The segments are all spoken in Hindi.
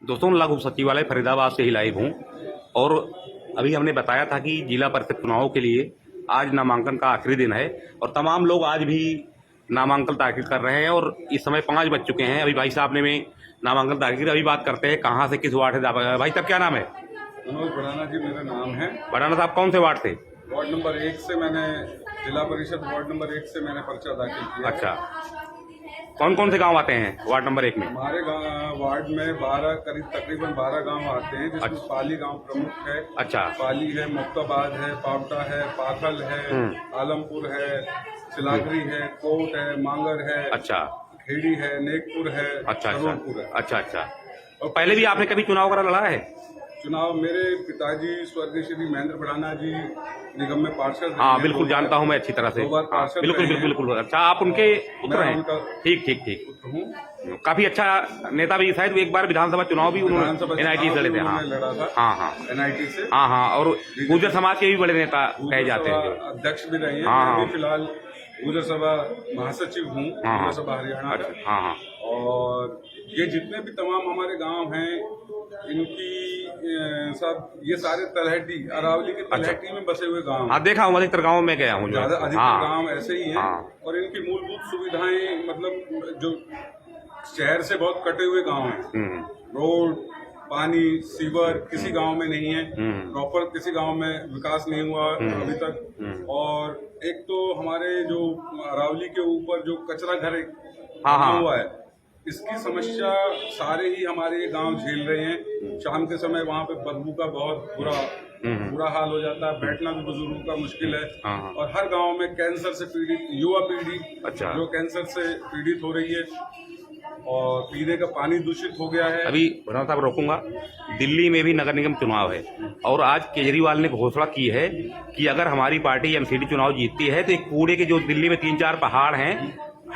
दोस्तों, लघु सचिवालय फरीदाबाद से ही लाइव हूँ और अभी हमने बताया था कि जिला परिषद चुनाव के लिए आज नामांकन का आखिरी दिन है और तमाम लोग आज भी नामांकन दाखिल कर रहे हैं और इस समय 5 बज चुके हैं। अभी भाई साहब ने में नामांकन दाखिल, अभी बात करते हैं कहाँ से किस वार्ड से। भाई साहब क्या नाम है? मनोज बड़ाना जी मेरा नाम है। बड़ाना साहब कौन से वार्ड से? वार्ड नंबर 1 से मैंने जिला परिषद वार्ड नंबर 1 से मैंने पर्चा दाखिल किया। अच्छा, कौन कौन से गांव आते हैं वार्ड नंबर 1 में? हमारे वार्ड में तकरीबन 12 गांव आते हैं, जिसमें अच्छा। पाली गांव प्रमुख है। अच्छा। पाली है, मुक्ताबाद है, पावटा है, पाखल है, आलमपुर है, सिलागरी है, कोट है, मांगर है, अच्छा, खेड़ी है, नेकपुर है, अच्छा, सरोजपुर है। अच्छा अच्छा। और पहले भी आपने कभी चुनाव वगैरह लड़ा है? चुनाव मेरे पिताजी स्वर्गीय श्री महेंद्र बड़ाना जी निगम में पार्षद। हाँ बिल्कुल, जानता हूँ मैं अच्छी तरह से। 2 बार हाँ, पार्षद बिल्कुल रहे बिल्कुल हैं। बिल्कुल। अच्छा, आप उनके पुत्र मैं हैं? उनका ठीक ठीक ठीक। पुत्र हूँ। काफी अच्छा नेता भी, शायद एक बार विधानसभा चुनाव भी उन्होंने एनआईटी से लड़े थे। हाँ लड़ा था। हाँ हाँ एनआईटी से। हाँ हाँ। और गुर्जर समाज के भी बड़े नेता कहे जाते हैं। अध्यक्ष भी रहे हैं। हाँ, मैं हाँ। भी फिलहाल गुर्जर सभा महासचिव हूँ, हाँ, गुर्जर सभा हरियाणा अच्छा, का। हाँ हाँ। और ये जितने भी तमाम हमारे गांव हैं, इनकी सब ये सारे तलहटी, अरावली के तलहटी में बसे हुए गांव। हाँ देखा हूँ, अधिकतर गाँव में गया हूँ। ज्यादा अधिकतर हाँ गांव ऐसे ही हैं। हाँ। और इनकी मूलभूत सुविधाएं, मतलब जो शहर से बहुत कटे हुए गांव हैं, रोड, पानी, सीवर किसी गांव में नहीं है। प्रॉपर किसी गांव में विकास नहीं हुआ अभी तक। और एक तो हमारे जो अरावली के ऊपर जो कचरा घर हाँ, बना हाँ। हुआ है, इसकी समस्या सारे ही हमारे ये गांव झेल रहे हैं। शाम के समय वहाँ पे बदबू का बहुत बुरा हाल हो जाता है। बैठना भी बुजुर्गों का मुश्किल है। हाँ। और हर गांव में कैंसर से पीड़ित युवा पीढ़ी, अच्छा। जो कैंसर से पीड़ित हो रही है। और पीने का पानी दूषित हो गया है। अभी बड़ा साहब रोकूंगा, दिल्ली में भी नगर निगम चुनाव है और आज केजरीवाल ने घोषणा की है कि अगर हमारी पार्टी एमसीडी चुनाव जीतती है तो एक कूड़े के जो दिल्ली में 3-4 पहाड़ हैं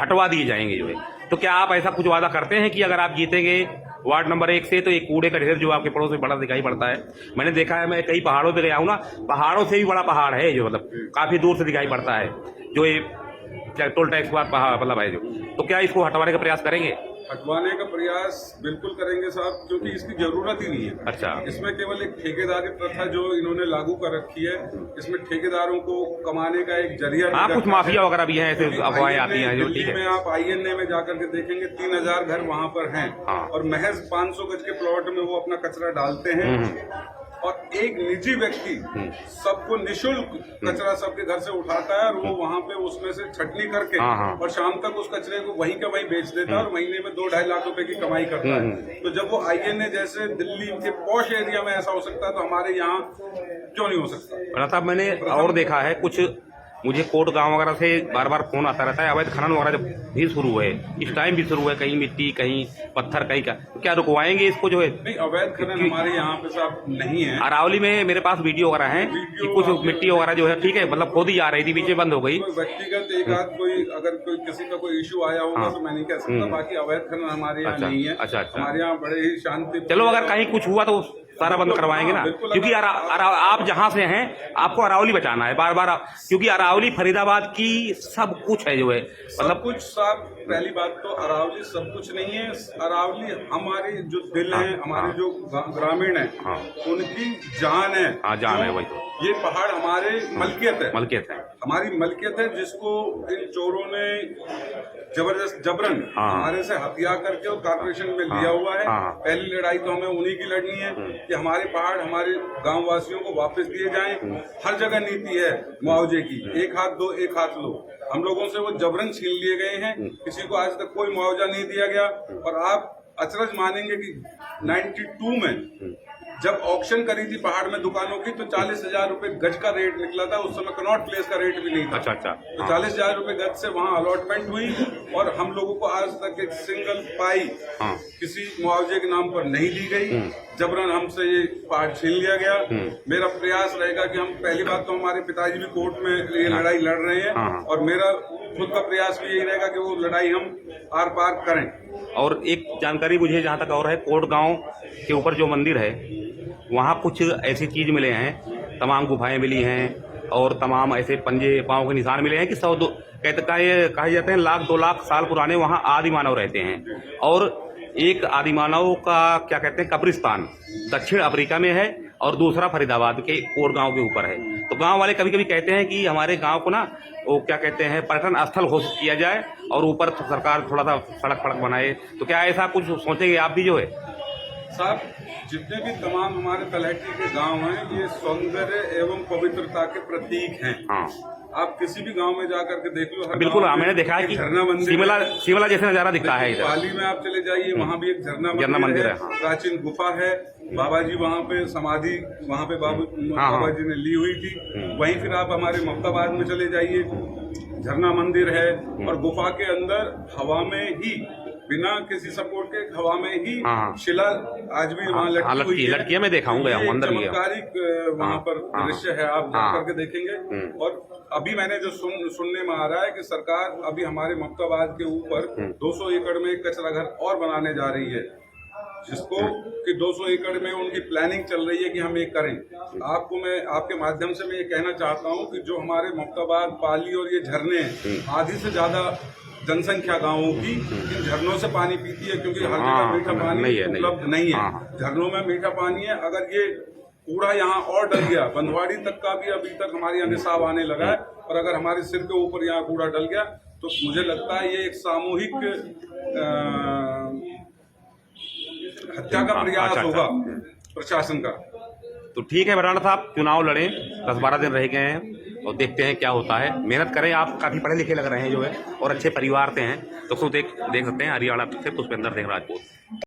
हटवा दिए जाएंगे जो है। तो क्या आप ऐसा कुछ वादा करते हैं कि अगर आप जीतेंगे वार्ड नंबर 1 से तो एक कूड़े का ढेर जो आपके पड़ोस में बड़ा दिखाई पड़ता है? मैंने देखा है, मैं कई पहाड़ों पे गया हूँ ना, पहाड़ों से भी बड़ा पहाड़ है जो मतलब काफी दूर से दिखाई पड़ता है, जो ये टोल टैक्स के बाद पहाड़ मतलब है जो। तो क्या इसको हटवाने का प्रयास करेंगे? हटवाने का प्रयास बिल्कुल करेंगे साहब, क्योंकि इसकी जरूरत ही नहीं है। अच्छा। इसमें केवल एक ठेकेदारी प्रथा जो इन्होंने लागू कर रखी है, इसमें ठेकेदारों को कमाने का एक जरिया। हाँ, कुछ माफिया वगैरह भी हैं, ऐसे अफवाहें आती हैं जो। ठीक है, में आप आईएनए में जाकर के देखेंगे 3000 घर वहाँ पर हैं। हाँ। और महज 500 गज के प्लॉट में वो अपना कचरा डालते हैं। और एक निजी व्यक्ति सबको निःशुल्क कचरा सबके घर से उठाता है और वो वहाँ पे उसमें से छटनी करके और शाम तक उस कचरे को वहीं का वहीं बेच देता है और महीने में 2-2.5 लाख रुपए की कमाई करता है। तो जब वो आईएनए जैसे दिल्ली के पॉश एरिया में ऐसा हो सकता है, तो हमारे यहाँ क्यों नहीं हो सकता? साहब मैंने और देखा है, कुछ मुझे कोट गांव वगैरह से बार बार फोन आता रहता है, अवैध खनन वगैरह जब भी शुरू है, इस टाइम भी शुरू है, कहीं मिट्टी कहीं पत्थर कहीं का, तो क्या रुकवाएंगे इसको जो है? नहीं, अवैध खनन हमारे यहाँ पे साहब नहीं है। अरावली में मेरे पास वीडियो वगैरह है कि कुछ मिट्टी वगैरह जो है, ठीक है, मतलब खोदी जा रही थी, बीच में बंद हो गई। कोई व्यक्तिगत एक आध अगर कोई किसी का कोई इशू आया होगा तो मैं नहीं कह सकता। बाकी अवैध खनन हमारे यहाँ नहीं है। अच्छा। हमारे यहाँ बड़े ही शांति। चलो, अगर कहीं कुछ हुआ तो सारा बंद करवाएंगे ना, क्योंकि आप जहाँ से हैं आपको अरावली बचाना है बार बार, क्योंकि अरावली फरीदाबाद की सब कुछ है जो है, मतलब कुछ साहब। पहली बात तो अरावली सब कुछ नहीं है। अरावली हमारे जो दिल है, हमारे जो ग्रामीण है, उनकी जान है। हाँ, जान है वही तो। ये पहाड़ हमारे मलकियत है, हमारी मलकियत है, जिसको इन चोरों ने जबरन हमारे से हथिया करके और कॉर्पोरेशन में लिया हुआ है। पहली लड़ाई तो हमें उन्हीं की लड़नी है कि हमारे पहाड़ हमारे गांव वासियों को वापस दिए जाएं। हर जगह नीति है मुआवजे की, एक हाथ दो एक हाथ लो। हम लोगों से वो जबरन छीन लिए गए हैं। किसी को आज तक कोई मुआवजा नहीं दिया गया। और आप अचरज मानेंगे कि 92 में जब ऑक्शन करी थी पहाड़ में दुकानों की, तो 40,000 रुपए गज का रेट निकला था। उस समय कनॉट प्लेस का रेट भी नहीं था। अच्छा। तो 40,000 रुपए गज से वहाँ अलॉटमेंट हुई और हम लोगों को आज तक एक सिंगल पाई किसी मुआवजे के नाम पर नहीं दी गई। जबरन हमसे ये पहाड़ छीन लिया गया। मेरा प्रयास रहेगा कि हम, पहली बात तो हमारे पिताजी भी कोर्ट में ये लड़ाई लड़ रहे हैं और मेरा खुद का प्रयास भी यही रहेगा कि वो लड़ाई हम आर पार करें। और एक जानकारी मुझे जहाँ तक और है, कोट गांव के ऊपर जो मंदिर है वहाँ कुछ ऐसी चीज मिले हैं, तमाम गुफाएं मिली हैं और तमाम ऐसे पंजे पांव के निशान मिले हैं कि कहे जाते हैं 1-2 लाख साल पुराने वहाँ आदि मानव रहते हैं। और एक आदिमानव का क्या कहते हैं कब्रिस्तान दक्षिण अफ्रीका में है और दूसरा फरीदाबाद के और गांव के ऊपर है। तो गांव वाले कभी कभी कहते हैं कि हमारे गांव को ना वो क्या कहते हैं पर्यटन स्थल घोषित किया जाए और ऊपर सरकार थोड़ा सा सड़क बनाए। तो क्या ऐसा कुछ सोचेंगे आप भी जो है? साहब, जितने भी तमाम हमारे तलहटी के गांव हैं ये सौंदर्य एवं पवित्रता के प्रतीक हैं। हाँ, आप किसी भी गांव में जाकर के देख लो। बिल्कुल, मैंने देखा है कि झरना मंदिर, शिमला जैसे नजारा दिखता है इधर। पाली में आप चले जाइए, वहाँ भी एक झरना मंदिर है। हाँ। प्राचीन गुफा है, बाबा जी वहाँ पे समाधि वहाँ पे बाबा जी ने ली हुई थी। वहीं फिर आप हमारे ममताबाद में चले जाइए, झरना मंदिर है और गुफा के अंदर हवा में ही बिना किसी सपोर्ट के हवा में ही शिला आज भी वहाँ लटकी हुई है। लटकी मैं देखा हूँ, अंदर चमत्कारिक वहाँ पर दृश्य है, आप करके देखेंगे। और अभी मैंने जो सुनने में आ रहा है कि सरकार अभी हमारे ममताबाद के ऊपर 200 एकड़ में एक कचरा घर और बनाने जा रही है, जिसको कि 200 एकड़ में उनकी प्लानिंग चल रही है कि हम ये करें। आपको मैं आपके माध्यम से मैं ये कहना चाहता हूँ कि जो हमारे ममताबाद, पाली और ये झरने हैं, आधी से ज्यादा जनसंख्या गांवों की इन झरनों से पानी पीती है, क्योंकि हर जगह मीठा पानी उपलब्ध नहीं है। झरनों में मीठा पानी है। अगर ये कूड़ा यहाँ और डल गया, बंधवाड़ी तक का भी अभी तक हमारे यहाँ निसाब आने लगा है, और अगर हमारे सिर के ऊपर यहाँ कूड़ा डल गया तो मुझे लगता है ये एक सामूहिक हत्या का प्रयास होगा प्रशासन का। तो ठीक है बराड़ा साहब, चुनाव लड़े, 10-12 दिन रह गए हैं और देखते हैं क्या होता है। मेहनत करें, आप काफी पढ़े लिखे लग रहे हैं जो है और अच्छे परिवार से हैं। तो देख सकते हैं हरियाणा से पुष्पेंद्र सिंह राजपूत।